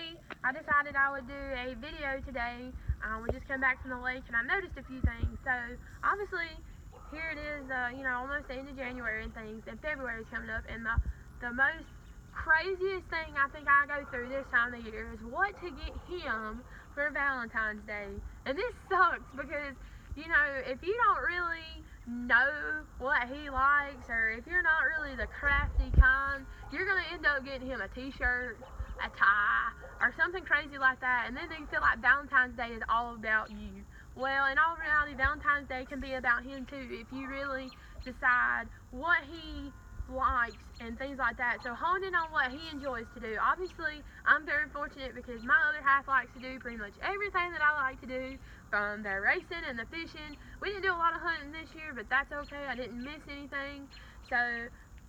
anyway, I decided I would do a video today. We just came back from the lake and I noticed a few things. So obviously here it is, almost the end of January and things, and February is coming up, and the most craziest thing I think I go through this time of the year is what to get him for Valentine's Day. And this sucks because, if you don't really know what he likes, or if you're not really the crafty kind, you're going to end up getting him a t-shirt, a tie, or something crazy like that, and then you feel like Valentine's Day is all about you. Well, in all reality, Valentine's Day can be about him too, if you really decide what he likes and things like that. So hone in on what he enjoys to do. Obviously, I'm very fortunate because my other half likes to do pretty much everything that I like to do, from the racing and the fishing. We didn't do a lot of hunting this year, but that's okay. I didn't miss anything. So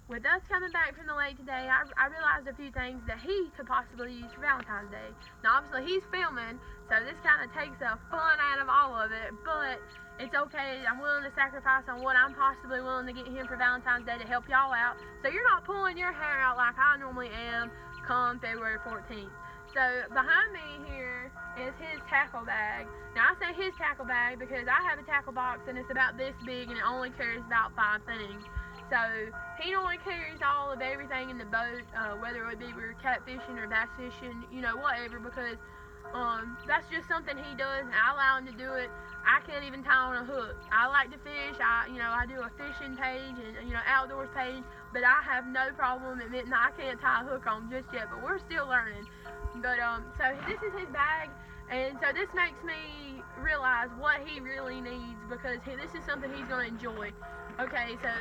with us coming back from the lake today, I realized a few things that he could possibly use for Valentine's Day. Now, obviously, he's filming, so this kind of takes the fun out of all of it, but it's okay. I'm willing to sacrifice on what I'm possibly willing to get him for Valentine's Day to help y'all out, so you're not pulling your hair out like I normally am come February 14th. So behind me here is his tackle bag. Now, I say his tackle bag because I have a tackle box and it's about this big and it only carries about 5 things. So he normally carries all of everything in the boat, whether it would be we're catfishing or bass fishing, whatever, because that's just something he does, and I allow him to do it. I can't even tie on a hook. I like to fish. I do a fishing page and outdoors page, but I have no problem admitting I can't tie a hook on just yet. But we're still learning. But so this is his bag, and so this makes me realize what he really needs, because this is something he's going to enjoy. Okay, so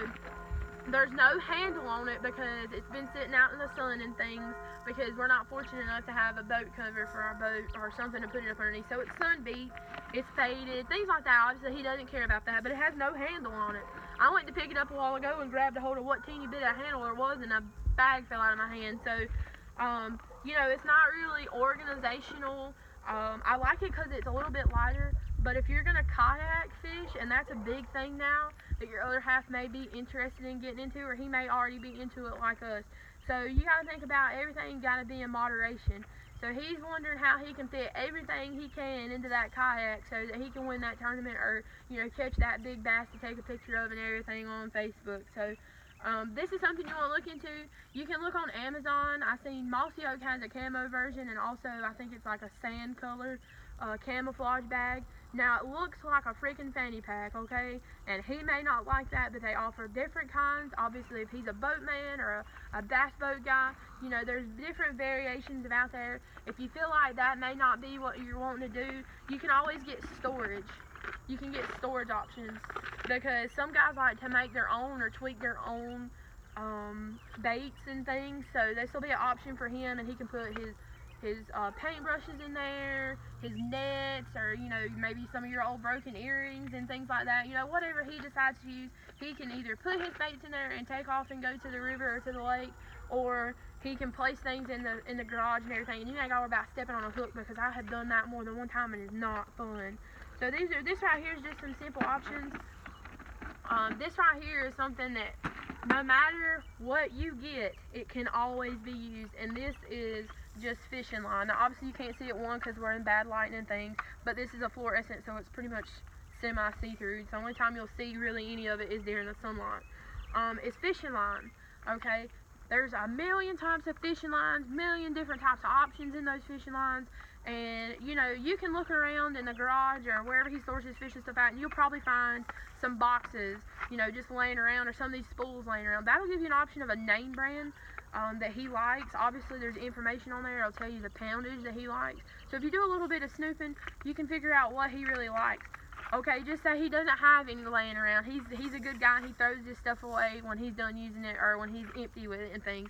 there's no handle on it because it's been sitting out in the sun and things, because we're not fortunate enough to have a boat cover for our boat or something to put it up underneath. So it's sun beat, it's faded, things like that. Obviously he doesn't care about that, but it has no handle on it. I went to pick it up a while ago and grabbed a hold of what teeny bit of handle there was, and a bag fell out of my hand. So it's not really organizational. I like it because it's a little bit lighter, but if you're going to kayak fish, and that's a big thing now that your other half may be interested in getting into, or he may already be into it like us. So you got to think about everything got to be in moderation. So he's wondering how he can fit everything he can into that kayak so that he can win that tournament, or catch that big bass to take a picture of and everything on Facebook. So this is something you want to look into. You can look on Amazon. I've seen Mossy Oak has a camo version, and also I think it's like a sand color camouflage bag. Now, it looks like a freaking fanny pack, okay? And he may not like that, but they offer different kinds. Obviously, if he's a boatman or a bass boat guy, there's different variations out there. If you feel like that may not be what you're wanting to do, you can always get storage. You can get storage options, because some guys like to make their own or tweak their own baits and things. So this will be an option for him, and he can put his paintbrushes in there, his nets, or maybe some of your old broken earrings and things like that. Whatever he decides to use, he can either put his baits in there and take off and go to the river or to the lake, or he can place things in the garage and everything. And you ain't got to worry about stepping on a hook, because I have done that more than one time and it's not fun. So this right here is just some simple options. This right here is something that no matter what you get, it can always be used, and this is just fishing line. Now, obviously you can't see it, one, because we're in bad lighting and things, but this is a fluorescent, so it's pretty much semi-see-through. The only time you'll see really any of it is during the sunlight. It's fishing line, okay? There's a million types of fishing lines, million different types of options in those fishing lines, and you can look around in the garage or wherever he stores his fish and stuff out, and you'll probably find some boxes, just laying around, or some of these spools laying around. That'll give you an option of a name brand that he likes. Obviously there's information on there. It'll tell you the poundage that he likes. So if you do a little bit of snooping, you can figure out what he really likes. Okay, just say he doesn't have any laying around. He's a good guy. He throws his stuff away when he's done using it, or when he's empty with it and things.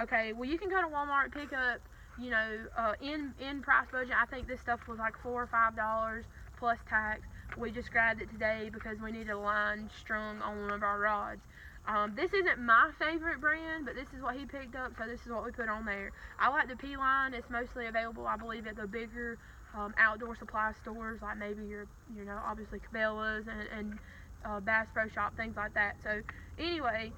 Okay, well, you can go to Walmart and pick up, in price budget. I think this stuff was like $4 or $5 plus tax. We just grabbed it today because we needed a line strung on one of our rods. This isn't my favorite brand, but this is what he picked up, so this is what we put on there. I like the P line. It's mostly available, I believe, at the bigger outdoor supply stores, like maybe your, obviously Cabela's and Bass Pro Shop, things like that. So anyway,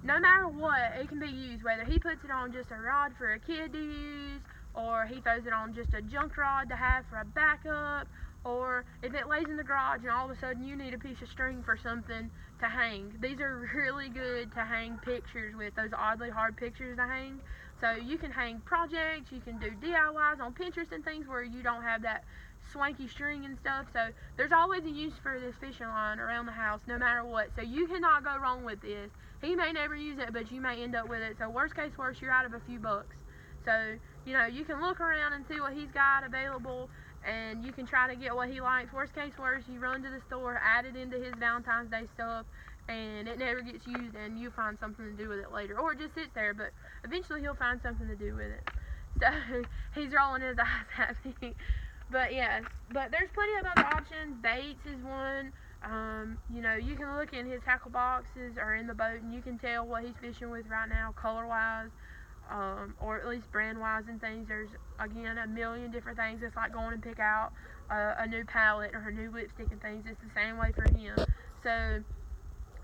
no matter what, it can be used, whether he puts it on just a rod for a kid to use, or or he throws it on just a junk rod to have for a backup, or if it lays in the garage and all of a sudden you need a piece of string for something to hang. These are really good to hang pictures with, those oddly hard pictures to hang. So you can hang projects, you can do DIYs on Pinterest and things where you don't have that swanky string and stuff. So there's always a use for this fishing line around the house no matter what. So you cannot go wrong with this. He may never use it, but you may end up with it. So worst case worst, you're out of a few bucks. So, you know, you can look around and see what he's got available, and you can try to get what he likes. Worst case worst, you run to the store, add it into his Valentine's Day stuff, and it never gets used, and you find something to do with it later. Or it just sits there, but eventually he'll find something to do with it. So, he's rolling his eyes at me. But yeah, but there's plenty of other options. Baits is one. You know, you can look in his tackle boxes or in the boat, and you can tell what he's fishing with right now, color-wise. Or at least brand-wise and things. There's, again, a million different things. It's like going and pick out a new palette or a new lipstick and things. It's the same way for him. So,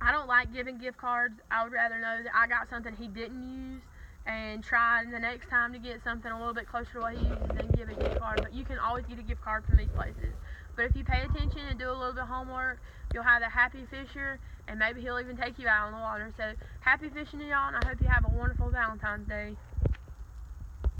I don't like giving gift cards. I would rather know that I got something he didn't use and try the next time to get something a little bit closer to what he uses than give a gift card. But you can always get a gift card from these places. But if you pay attention and do a little bit of homework, you'll have a happy fisher, and maybe he'll even take you out on the water. So happy fishing to y'all, and I hope you have a wonderful Valentine's Day.